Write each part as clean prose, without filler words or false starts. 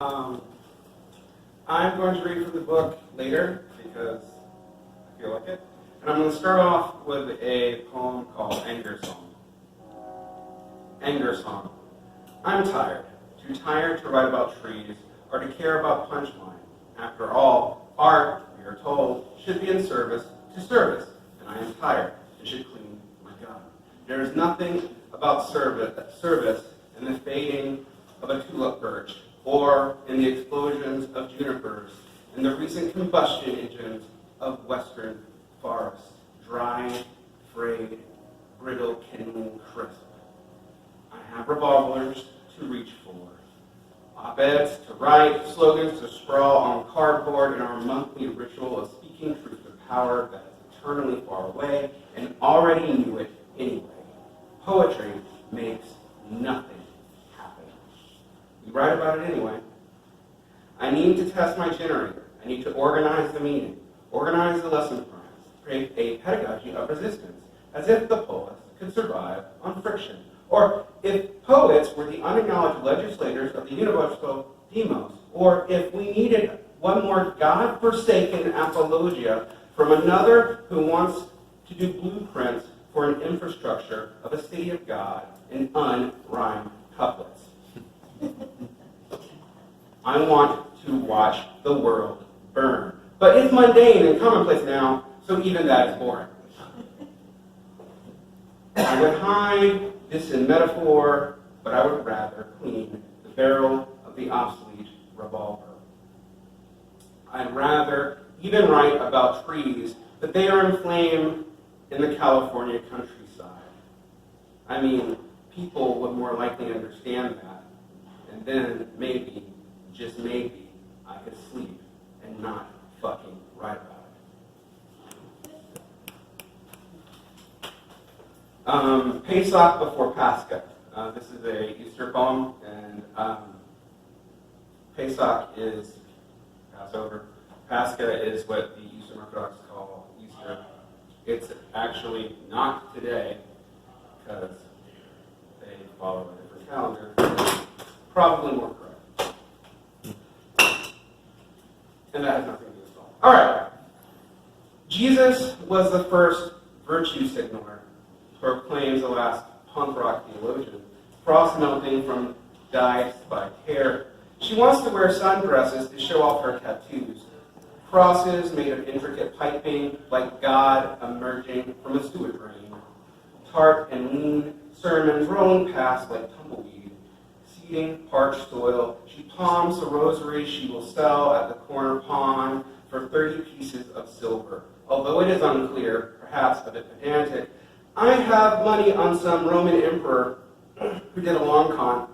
Um, I'm going to read from the book later because I feel like it. And I'm going to start off with a poem called Anger Song. Anger Song. I'm tired. Too tired to write about trees or to care about punchline. After all, art, we are told, should be in service to service. And I am tired and should clean my gun. There is nothing about service in the fading of a tulip birch, or in the explosions of junipers, in the recent combustion engines of western forests, dry, frayed, brittle, kindling crisp. I have revolvers to reach for, op-eds to write, slogans to sprawl on cardboard in our monthly ritual of speaking truth to power that is eternally far away and already knew it anyway. Poetry makes nothing happen. We write about it anyway. I need to test my generator. I need to organize the meaning, organize the lesson plans, create a pedagogy of resistance, as if the poets could survive on friction. Or if poets were the unacknowledged legislators of the universal demos, or if we needed one more God-forsaken apologia from another who wants to do blueprints for an infrastructure of a city of God in unrhymed couplets. I want to watch the world burn. But it's mundane and commonplace now, so even that is boring. I would hide this in metaphor, but I would rather clean the barrel of the obsolete revolver. I'd rather even write about trees, but they are in flame in the California countryside. I mean, people would more likely understand that, and then maybe, just maybe, I could sleep and not fucking write about it. Pesach before Pascha. This is a Easter poem, and Pesach is Passover. Pascha is what the Eastern Orthodox call Easter. It's actually not today, because they follow a different calendar. It's probably more correct. And that has nothing to do with it. All right. Jesus was the first virtue signaler, proclaims the last punk rock theologian, frost melting from dikes by care. She wants to wear sundresses to show off her tattoos. Crosses made of intricate piping, like God emerging from a sewer drain. Tart and lean sermons rolling past like tumbleweed. Seeding parched soil, she palms the rosary she will sell at the corner pawn for 30 pieces of silver. Although it is unclear, perhaps a bit pedantic, I have money on some Roman emperor who did a long con.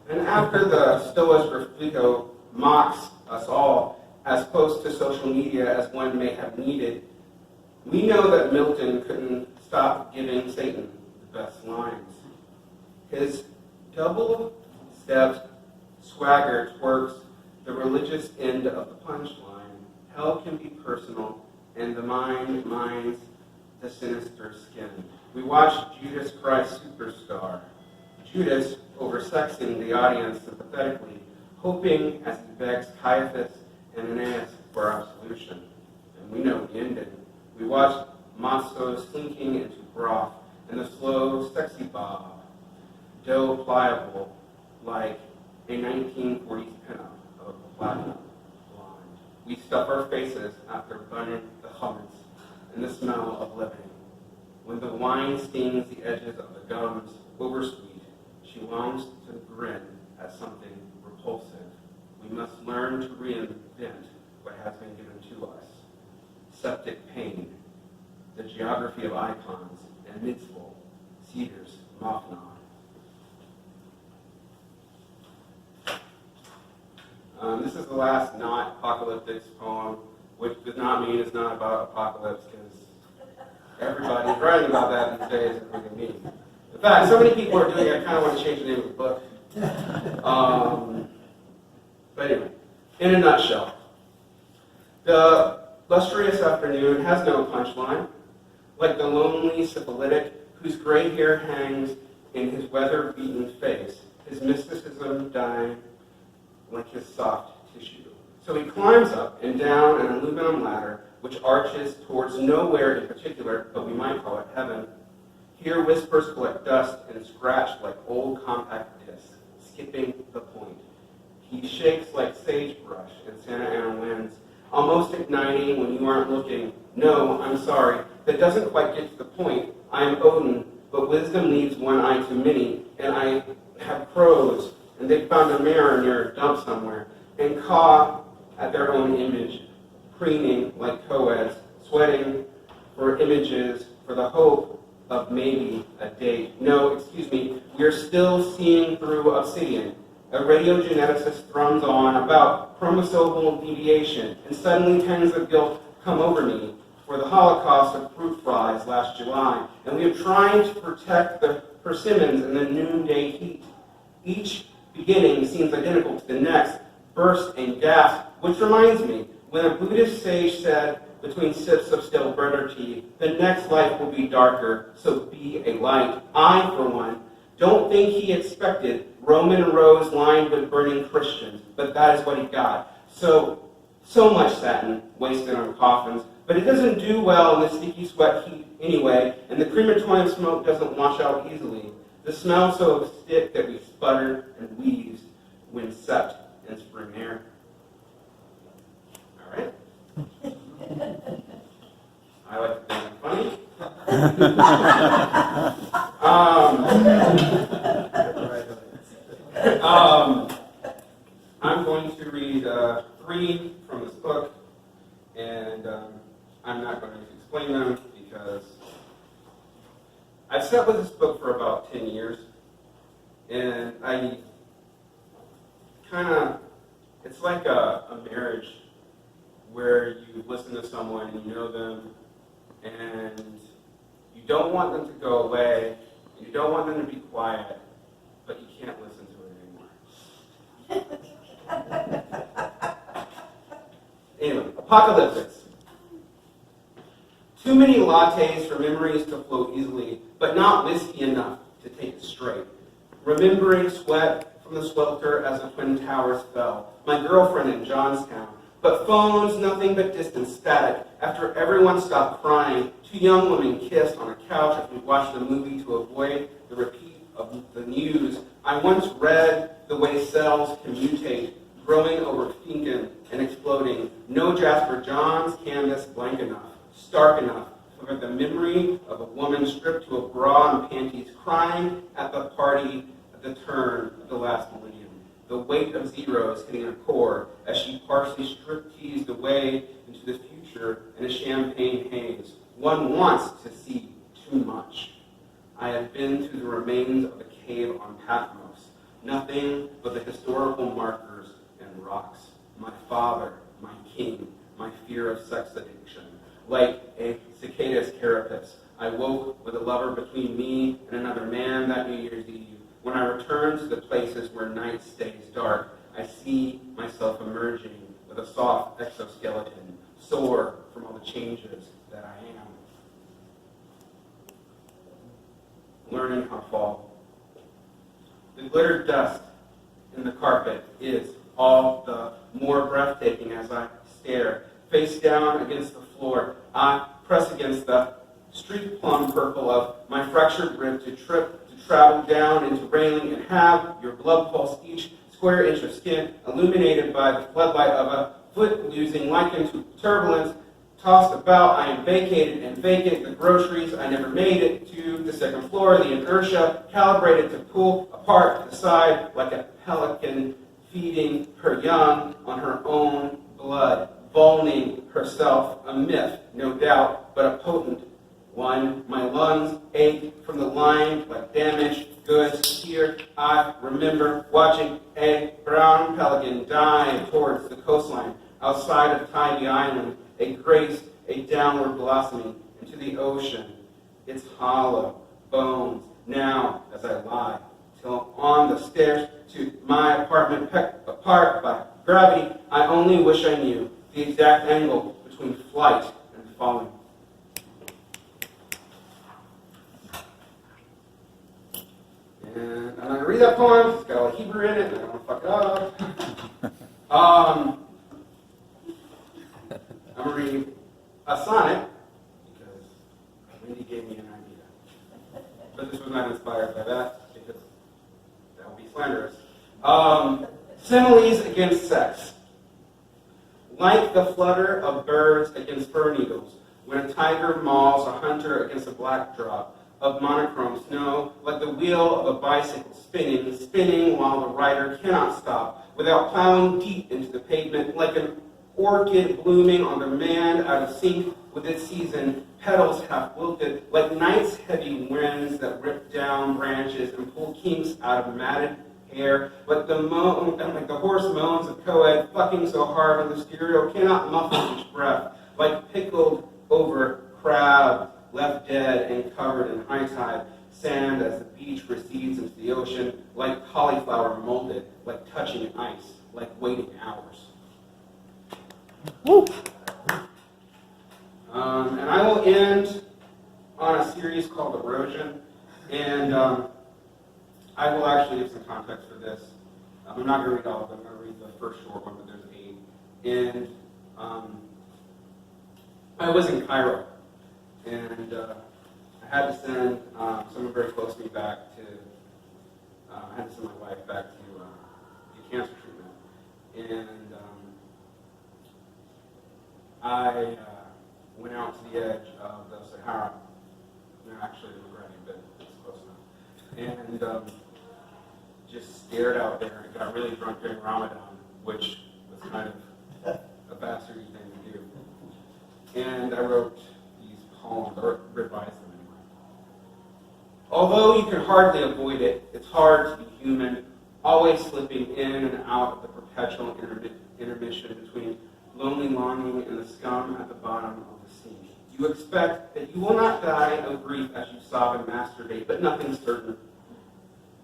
And after the Stoa's Refleco mocks us all as close to social media as one may have needed, we know that Milton couldn't stop giving Satan the best lines. His double-stepped swagger twerks the religious end of the punchline. Hell can be personal, and the mind minds the sinister skin. We watch Judas Christ Superstar. Judas oversexing the audience sympathetically, hoping as he begs Caiaphas and Ananias for absolution. And we know the ending. We watch Masso slinking into broth and the slow, sexy bob, dough pliable like a 1940s pinup of a platinum blonde. We stuff our faces after burning the hummus and the smell of living. When the wine stings the edges of the gums, oversweet, she longs to grin at something repulsive. We must learn to reinvent what has been given to us. Septic pain, the geography of icons, and mitzvah, cedars, mafnon. This is the last not apocalyptics poem, which does not mean it's not about apocalypse, because everybody's writing about that these days, including me. In fact, so many people are doing it, I kind of want to change the name of the book. But anyway, in a nutshell, the lustrous afternoon has no punchline, like the lonely syphilitic whose gray hair hangs in his weather-beaten face, his mysticism dying like his soft tissue. So he climbs up and down an aluminum ladder, which arches towards nowhere in particular, but we might call it heaven. Here whispers collect dust and scratch like old compact discs, skipping the point. He shakes like sagebrush in Santa Ana winds, almost igniting when you aren't looking. No, I'm sorry, that doesn't quite get to the point. I am Odin, but wisdom leaves one eye too many, and I have crows, and they found a mirror near a dump somewhere, and caw at their own image, preening like co-eds, sweating for images, for the hope of maybe a date. No, excuse me, we are still seeing through obsidian. A radiogeneticist thrums on about chromosomal deviation, and suddenly pangs of guilt come over me for the Holocaust of fruit flies last July, and we are trying to protect the persimmons in the noonday heat. Each beginning seems identical to the next, burst and gasp, which reminds me, when a Buddhist sage said, between sips of still bread or tea, the next life will be darker, so be a light. I, for one, don't think he expected Roman rows lined with burning Christians, but that is what he got. So much satin wasted on coffins, but it doesn't do well in the sticky sweat heat anyway, and the crematorium smoke doesn't wash out easily. The smell so stick that we sputter and wheeze when sept in spring air. All right? I like to think I'm funny. I'm going to read 3 from this book, and I'm not going to explain them because I've sat with this book for about 10 years, and I it's like a marriage where you listen to someone and you know them, and you don't want them to go away, and you don't want them to be quiet, but you can't listen to it anymore. Anyway, Apocalyptics. Too many lattes for memories to flow easily, but not whiskey enough to take it straight. Remembering sweat from the swelter as the Twin Towers fell. My girlfriend in Johnstown. But phones, nothing but distant static. After everyone stopped crying, 2 young women kissed on a couch as we watched a movie to avoid the repeat of the news. I once read the way cells can mutate, growing over thinking and exploding. No Jasper Johns canvas blank enough, stark enough for the memory of a woman stripped to a bra and panties, crying at the party at the turn of the last millennium. The weight of zeros hitting a chord as she partially strip-teased away into the future in a champagne haze. One wants to see too much. I have been to the remains of a cave on Patmos. Nothing but the historical markers and rocks. My father, my king, my fear of sex addiction. Like a cicada's carapace, I woke with a lover between me and another man that New Year's Eve. When I return to the places where night stays dark, I see myself emerging with a soft exoskeleton, sore from all the changes that I am. Learning how to fall. The glittered dust in the carpet is all the more breathtaking as I stare, face down against the floor. I press against the street plum purple of my fractured rib to travel down into railing and have your blood pulse each square inch of skin illuminated by the floodlight of a foot losing likened to turbulence. Tossed about, I am vacated and vacant. The groceries, I never made it to the second floor. The inertia calibrated to pull apart to the side like a pelican feeding her young on her own blood. Volning herself, a myth, no doubt, but a potent one. My lungs ache from the line like damaged goods. Here I remember watching a brown pelican dive towards the coastline outside of Tybee Island. A grace, a downward blossoming into the ocean. It's hollow bones now as I lie, till on the stairs to my apartment, pecked apart by gravity. I only wish I knew the exact angle between flight and falling. And I'm going to read that poem. It's got a lot of Hebrew in it, and I don't want to fuck it up. I'm going to read a sonnet, because Wendy gave me an idea. But this was not inspired by that, because that would be slanderous. Similes against sex. Like the flutter of birds against fir needles, when a tiger mauls a hunter against a black drop of monochrome snow, like the wheel of a bicycle spinning while the rider cannot stop, without plowing deep into the pavement, like an orchid blooming on demand out of sync with its season, petals half wilted, like night's heavy winds that rip down branches and pull kinks out of matted hair, like the hoarse moans of co-ed fucking so hard when the stereo cannot muffle each breath, like pickled over crab left dead and covered in high tide sand as the beach recedes into the ocean, like cauliflower molded, like touching ice, like waiting hours. Woo. And I will end on a series called Erosion, and I will actually give some context for this. I'm not going to read all of them. I'm going to read the first short one, but there's 8. And I was in Cairo, and I had to send someone very close to me back to, I had to send my wife back to get cancer treatment. And I went out to the edge of the Sahara. Actually, I'm regretting it, but it's close enough. And just stared out there and got really drunk during Ramadan, which was kind of a bastardy thing to do. And I wrote these poems, or revised them anyway. Although you can hardly avoid it, it's hard to be human, always slipping in and out of the perpetual intermission between lonely longing and the scum at the bottom of the sea. You expect that you will not die of grief as you sob and masturbate, but nothing's certain.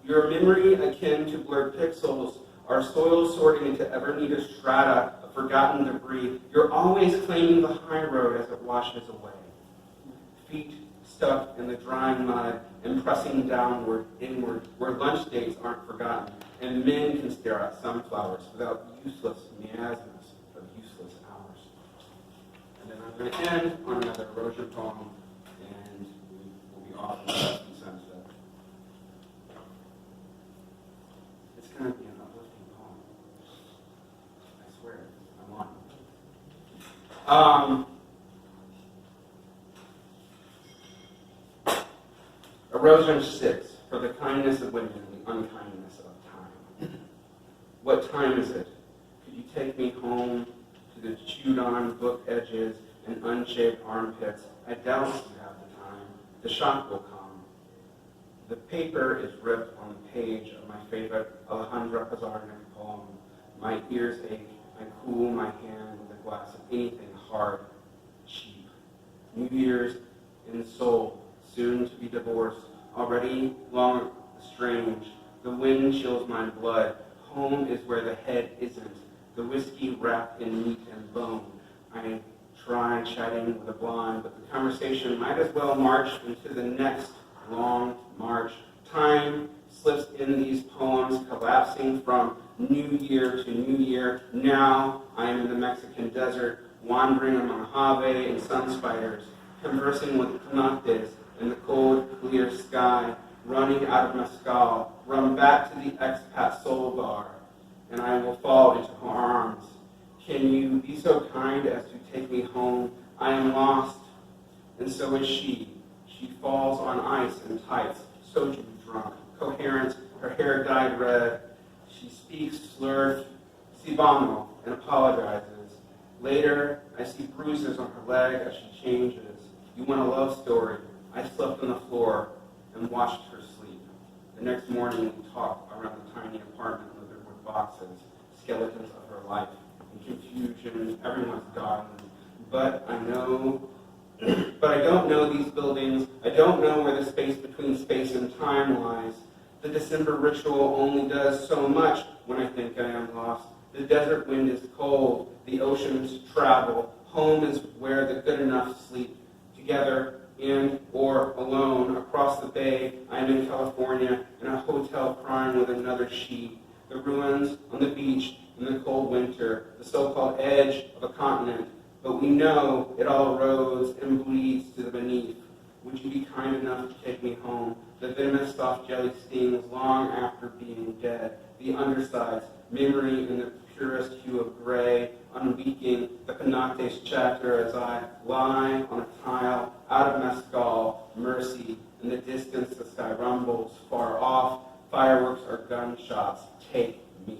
Your memory, akin to blurred pixels, are soil sorting into ever-neater strata of forgotten debris. You're always claiming the high road as it washes away. Feet stuck in the drying mud and pressing downward, inward, where lunch dates aren't forgotten, and men can stare at sunflowers without useless miasmas of useless hours. And then I'm going to end on another erosion poem, and we'll be off in the sunset. It's going to be an uplifting poem. I swear, I'm on. Erosion 6, for the kindness of women and the unkindness of time. What time is it? Could you take me home to the chewed-on book edges and unshaved armpits? I doubt you have the time. The shock will come. The paper is ripped on the page of my favorite Alejandra Pizarnik poem. My ears ache. I cool my hand with a glass of anything hard, cheap. New Year's in Seoul, soon to be divorced, already long estranged. The wind chills my blood. Home is where the head isn't. The whiskey wrapped in meat and bone. I try chatting with a blonde, but the conversation might as well march into the next long march. Time slips in these poems, collapsing from new year to new year. Now I am in the Mexican desert, wandering among Jave and sun spiders, conversing with Penates in the cold, clear sky, running out of mezcal, run back to the expat soul bar, and I will fall into her arms. Can you be so kind as to take me home? I am lost, and so is she. She falls on ice and tights, soju drunk, coherent, her hair dyed red. She speaks slurred Cibano and apologizes. Later, I see bruises on her leg as she changes. You want a love story? I slept on the floor and watched her sleep. The next morning, we talked around the tiny apartment littered with boxes, skeletons of her life. In confusion, everyone's gotten. But I don't know these buildings. I don't know where the space between space and time lies. The December ritual only does so much when I think I am lost. The desert wind is cold. The oceans travel. Home is where the good enough sleep. Together, in or alone, across the bay, I am in California, in a hotel crying with another she. the ruins on the beach in the cold winter, the so-called edge of a continent, but we know it all erodes and bleeds to the beneath. Would you be kind enough to take me home? The venomous soft jelly stings long after being dead. The undersides, memory in the purest hue of gray, unleaking the Penates chapter as I lie on a tile out of mescal, mercy. In the distance, the sky rumbles far off. Fireworks are gunshots. Take me.